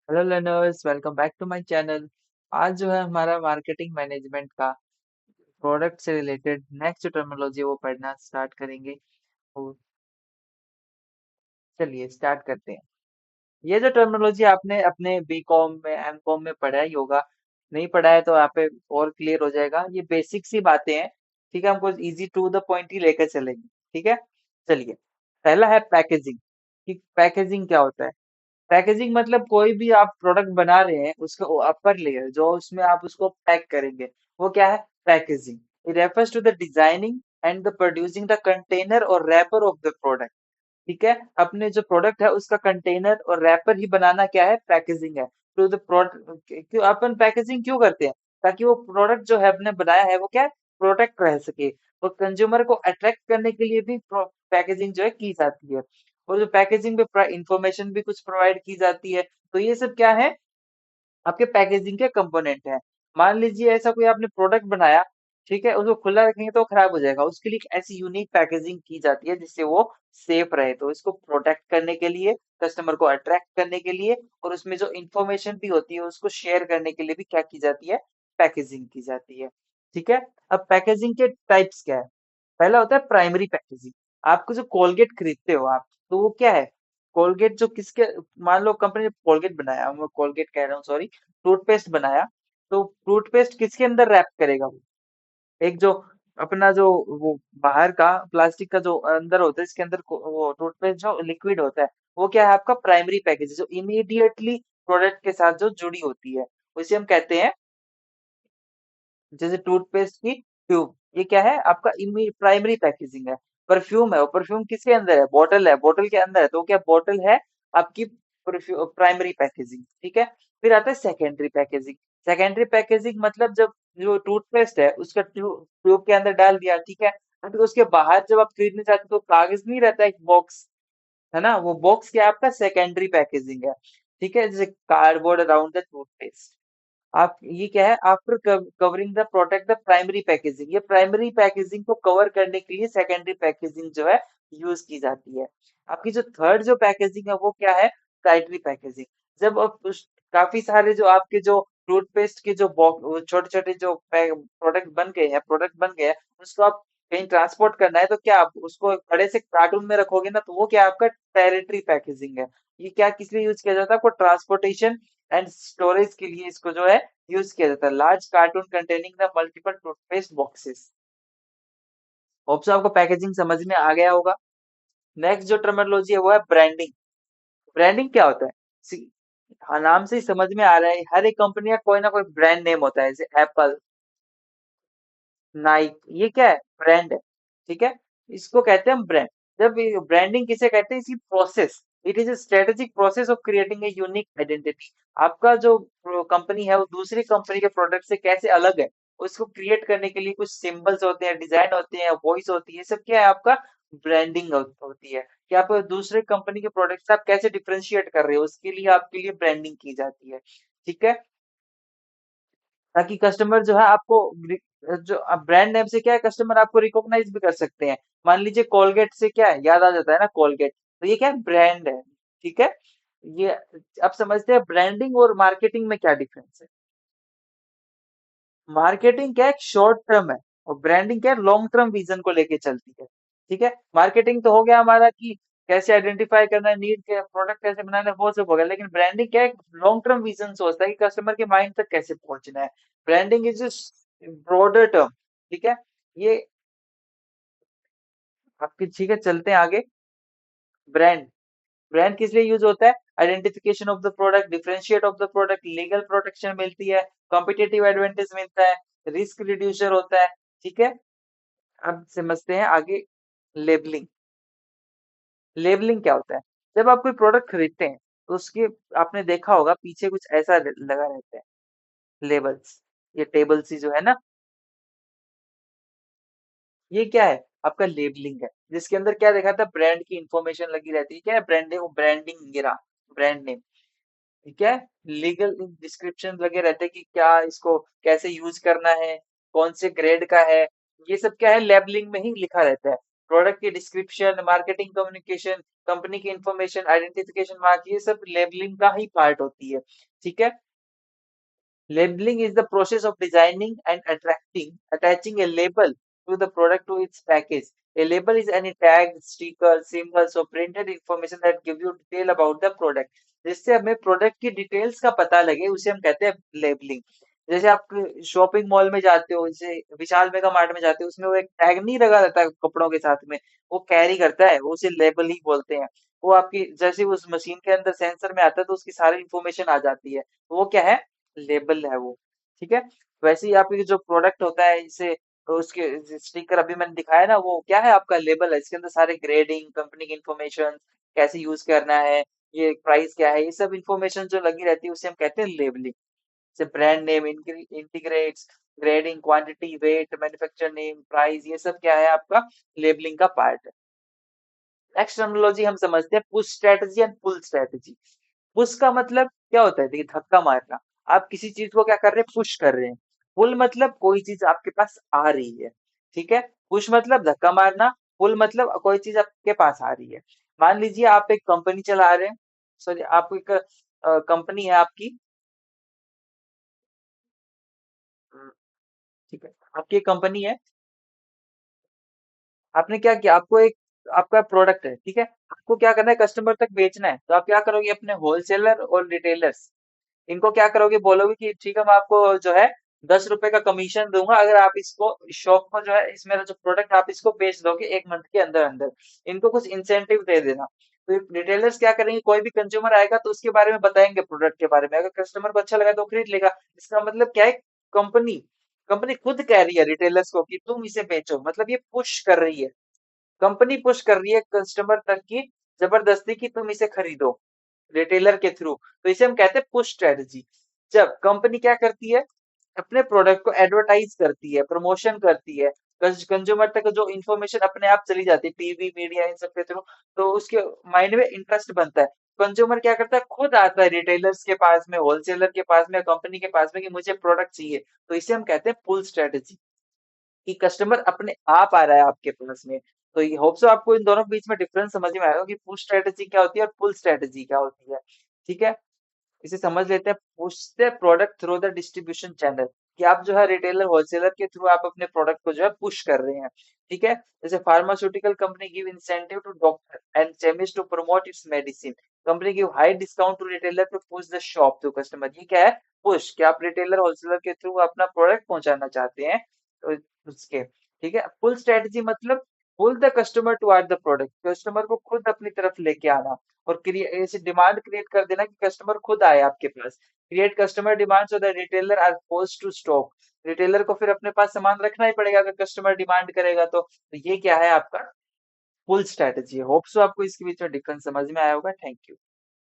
Hello learners, welcome back to my channel. आज जो है हमारा मार्केटिंग मैनेजमेंट का प्रोडक्ट से रिलेटेड नेक्स्ट टर्मिनोलॉजी वो पढ़ना स्टार्ट करेंगे। तो चलिए स्टार्ट करते हैं। ये जो टर्मिनोलॉजी आपने अपने बी कॉम में एम कॉम में पढ़ा ही होगा, नहीं पढ़ा है तो यहाँ पे और क्लियर हो जाएगा। ये बेसिक सी बातें हैं, ठीक है। हमको इजी टू द पॉइंट ही लेकर चलेंगे, ठीक है। चलिए, पहला है पैकेजिंग। कि पैकेजिंग क्या होता है। पैकेजिंग मतलब कोई भी आप प्रोडक्ट बना रहे हैं उसका अपर लेयर जो उसमें आप उसको पैक करेंगे, वो क्या है, packaging. It refers to the designing and the producing the container और रैपर ऑफ द प्रोडक्ट। ठीक है, अपने जो प्रोडक्ट है उसका कंटेनर और रैपर ही बनाना क्या है, पैकेजिंग है। तो द प्रोडक्ट क्यों अपन पैकेजिंग क्यों करते हैं, ताकि वो प्रोडक्ट जो है अपने बनाया है वो क्या प्रोटेक्ट रह सके। और कंज्यूमर को अट्रैक्ट करने के लिए भी पैकेजिंग जो है की जाती है। और जो पैकेजिंग पे इंफॉर्मेशन भी कुछ प्रोवाइड की जाती है। तो ये सब क्या है, आपके पैकेजिंग के कंपोनेंट है। मान लीजिए ऐसा कोई आपने प्रोडक्ट बनाया, ठीक है, उसको खुला रखेंगे तो खराब हो जाएगा। उसके लिए एक ऐसी यूनिक पैकेजिंग की जाती है जिससे वो सेफ रहे। तो इसको प्रोटेक्ट करने के लिए, कस्टमर को अट्रैक्ट करने के लिए, और उसमें जो इंफॉर्मेशन भी होती है उसको शेयर करने के लिए भी क्या की जाती है, पैकेजिंग की जाती है। ठीक है। अब पैकेजिंग के टाइप्स क्या है। पहला होता है प्राइमरी पैकेजिंग। आपको जो कोलगेट खरीदते हो आप, तो वो क्या है, कोलगेट जो किसके, मान लो कंपनी ने कोलगेट बनाया, मैं कोलगेट कह रहा हूँ सॉरी, टूथपेस्ट बनाया। तो टूथपेस्ट किसके अंदर रैप करेगा वो, एक जो अपना जो वो बाहर का प्लास्टिक का जो अंदर होता है, इसके अंदर वो टूथपेस्ट जो लिक्विड होता है, वो क्या है आपका प्राइमरी पैकेज, जो इमीडिएटली प्रोडक्ट के साथ जो जुड़ी होती है, उसे हम कहते हैं, जैसे टूथपेस्ट की ट्यूब, ये क्या है आपका प्राइमरी पैकेजिंग है। परफ्यूम है, वो परफ्यूम किसके अंदर है, बोतल के अंदर है, तो क्या बोतल है आपकी प्राइमरी पैकेजिंग। ठीक है। फिर आता है सेकेंडरी पैकेजिंग। सेकेंडरी पैकेजिंग मतलब जब जो टूथपेस्ट है उसका ट्यूब ट्यूब के अंदर डाल दिया, ठीक है। फिर उसके बाहर जब आप खरीदने जाते हो तो कागज नहीं रहता, एक बॉक्स, है ना, वो बॉक्स क्या है आपका सेकेंडरी पैकेजिंग है। ठीक है, जैसे कार्डबोर्ड अराउंड द टूथपेस्ट। आप ये क्या है, after covering the protect the primary packaging, ये प्राइमरी पैकेजिंग को कवर करने के लिए सेकेंडरी पैकेजिंग जो है यूज की जाती है। आपकी जो थर्ड जो पैकेजिंग है वो क्या है, प्राइमरी पैकेजिंग। जब आप काफी सारे जो आपके जो टूथपेस्ट के जो छोटे छोटे जो प्रोडक्ट बन गए हैं, उसको आप कहीं ट्रांसपोर्ट करना है तो क्या आप उसको बड़े से कार्टून में रखोगे ना, तो वो क्या आपका टेरिटरी पैकेजिंग है। ये क्या किस लिए यूज किया जाता है, आपको ट्रांसपोर्टेशन एंड स्टोरेज के लिए इसको जो है यूज किया जाता है। Large cartoon containing the multiple toothpaste boxes. Hope so आपको पैकेजिंग समझ में आ गया होगा। नेक्स्ट जो टर्मिनोलॉजी है वो है ब्रांडिंग। ब्रांडिंग क्या होता है, सी- हाँ, नाम से ही समझ में आ रहा है, हर एक कंपनी का कोई ना कोई ब्रांड नेम होता है, जैसे एप्पल, नाइक, ये क्या है, ब्रांड है। ठीक है, इसको कहते हैं हम ब्रांड। जब ब्रांडिंग किसे कहते हैं, इसकी process, it is a strategic process of creating a unique identity. आपका जो कंपनी है वो दूसरी कंपनी के प्रोडक्ट से कैसे अलग है, उसको क्रिएट करने के लिए कुछ सिंबल्स होते हैं, डिजाइन होते हैं, वॉइस होती है, ये सब क्या है आपका ब्रांडिंग होती है। कि आप दूसरे कंपनी के प्रोडक्ट से आप कैसे डिफरेंशिएट कर रहे हो, उसके लिए आपके लिए ब्रांडिंग की जाती है। ठीक है, ताकि कस्टमर जो है आपको जो ब्रांड नेम से क्या है, कस्टमर आपको रिकॉग्नाइज भी कर सकते हैं। मान लीजिए कोलगेट से क्या है, याद आ जाता है ना कोलगेट, तो ये क्या है, ब्रांड है। ठीक है, ये आप समझते हैं ब्रांडिंग और मार्केटिंग में क्या डिफरेंस है। मार्केटिंग क्या है, एक शॉर्ट टर्म है, और ब्रांडिंग क्या है, लॉन्ग टर्म विजन को लेके चलती है। ठीक है, मार्केटिंग तो हो गया हमारा कि कैसे आइडेंटिफाई करना है, नीड के प्रोडक्ट कैसे बनाना है, वो सब हो गया। लेकिन ब्रांडिंग क्या है, लॉन्ग टर्म विजन सोचता है कि कस्टमर के माइंड तक कैसे पहुंचना है। Branding is broader term. ठीक है, ये आपकी, ठीक है, चलते हैं आगे। ब्रांड, ब्रांड किस लिए यूज होता है, identification of the product, differentiate of the product, legal protection मिलती है, कॉम्पिटेटिव एडवांटेज मिलता है, रिस्क रिड्यूसर होता है। ठीक है, अब समझते हैं आगे। लेबलिंग, लेबलिंग क्या होता है, जब आप कोई प्रोडक्ट खरीदते हैं तो उसके, आपने देखा होगा पीछे कुछ ऐसा लगा रहता है, लेबल्स, ये टेबल सी जो है ना, ये क्या है आपका लेबलिंग है, जिसके अंदर क्या देखा था, ब्रांड की इंफॉर्मेशन लगी रहती है, क्या है, ब्रांडिंग, ब्रांडिंग गिरा, ब्रांड नेम। ठीक है, लीगल डिस्क्रिप्शन लगे रहते हैं कि क्या इसको कैसे यूज करना है, कौन से ग्रेड का है, ये सब क्या है लेबलिंग में ही लिखा रहता है। प्रोडक्ट की डिस्क्रिप्शन, मार्केटिंग कम्युनिकेशन, कंपनी की इंफॉर्मेशन, आइडेंटिफिकेशन मार्क, ये सब लेबलिंग का ही पार्ट होती है। ठीक है। Labeling is the process of designing and attaching a label to the product to its package. A label is any tag, sticker, symbols or printed information that give you detail about the product. जिससे हमें product की details का पता लगे उसे हम कहते हैं लेबलिंग। जैसे आप शॉपिंग मॉल में जाते हो, जैसे विशाल मेगा मार्ट में जाते हो, उसमें वो एक टैग नहीं लगा रहता है कपड़ों के साथ में, वो कैरी करता है, वो उसे लेबल ही बोलते हैं। वो आपकी जैसे उस मशीन के अंदर सेंसर में आता है तो उसकी सारी इंफॉर्मेशन आ जाती है, तो वो क्या है, लेबल है वो। ठीक है। वैसे ही आपके जो प्रोडक्ट होता है इसे, तो उसके स्टिकर अभी मैंने दिखाया ना, वो क्या है, आपका लेबल है। इसके अंदर सारे ग्रेडिंग, कंपनी की इंफॉर्मेशन, कैसे यूज करना है, ये प्राइस क्या है, ये सब इंफॉर्मेशन जो लगी रहती है उसे हम कहते हैं लेबलिंग। जैसे brand name, integrates, grading, quantity, weight, manufacture name, price, ये सब क्या है, आपका लेबलिंग का पार्ट है। नेक्स्ट टर्मिनोलॉजी हम समझते हैं push strategy and pull strategy. Push का मतलब क्या होता है, देखिए धक्का मारना। आप किसी चीज को क्या कर रहे हैं, पुश कर रहे हैं। पुल मतलब कोई चीज आपके पास आ रही है। ठीक है। पुश मतलब धक्का मारना, पुल मतलब कोई चीज आपके पास आ रही है। मान लीजिए आप एक कंपनी चला रहे हैं, सॉरी आप एक कंपनी है आपकी। हम्म, ठीक है, आपकी एक कंपनी है। आपने क्या किया, आपको एक, आपका प्रोडक्ट है, ठीक है, आपको क्या करना है, कस्टमर तक बेचना है, तो आप क्या करोगे, अपने होलसेलर और रिटेलर्स, इनको क्या करोगे, बोलोगे कि ठीक है मैं आपको जो है 10 रुपए का कमीशन दूंगा अगर आप इसको शॉप को जो है, इस मेरा जो प्रोडक्ट आप इसको बेच दोगे 1 मंथ के अंदर अंदर। इनको कुछ इंसेंटिव दे देना। तो रिटेलर्स क्या करेंगे, कोई भी कंज्यूमर आएगा तो उसके बारे में बताएंगे, प्रोडक्ट के बारे में, अगर कस्टमर को अच्छा लगा तो वो खरीद लेगा। इसका मतलब क्या है, कंपनी कंपनी खुद कह रही है रिटेलर्स को कि तुम इसे बेचो, मतलब ये पुश कर रही है। कंपनी पुश कर रही है कस्टमर तक की, जबरदस्ती की तुम इसे खरीदो, रिटेलर के थ्रू। तो इसे हम कहते हैं पुश स्ट्रेटजी। जब कंपनी क्या करती है, अपने प्रोडक्ट को एडवर्टाइज करती है, प्रमोशन करती है, कंज्यूमर तक जो इन्फॉर्मेशन अपने आप चली जाती है, टीवी, मीडिया, इन सब के थ्रू, तो उसके माइंड में इंटरेस्ट बनता है। कंज्यूमर क्या करता है, खुद आता है रिटेलर्स के पास में, होलसेलर के पास में, कंपनी के पास में कि मुझे प्रोडक्ट चाहिए। तो इसे हम कहते हैं पुल स्ट्रेटजी, कि कस्टमर अपने आप आ रहा है आपके पास में। तो ये होप सो आपको इन दोनों के बीच में डिफरेंस समझ में आएगा कि पुश स्ट्रेटजी क्या होती है और पुल स्ट्रेटजी क्या होती है। ठीक है। इसे समझ लेते हैं, push the product through the distribution channel, कि आप जो है रिटेलर, होलसेलर के थ्रू आप अपने प्रोडक्ट को जो है पुश कर रहे हैं। ठीक है। जैसे pharmaceutical company give incentive to doctor and chemist to promote its medicine, company give high discount to retailer to push the shop to customer. ये क्या है, पुश, कि आप रिटेलर, होलसेलर के थ्रू अपना प्रोडक्ट पहुंचाना चाहते हैं, तो उसके। ठीक है। फुल स्ट्रेटजी मतलब pull the customer toward the product, customer को खुद अपनी तरफ लेके आना, और ऐसे डिमांड क्रिएट कर देना कि कस्टमर खुद आए आपके पास। Create customer demand so the retailer are forced to stock, retailer को फिर अपने पास सामान रखना ही पड़ेगा अगर कस्टमर डिमांड करेगा तो ये क्या है आपका पुल स्ट्रेटजी। होप सो आपको इसके बीच में डिफरेंस समझ में आया होगा। Thank you.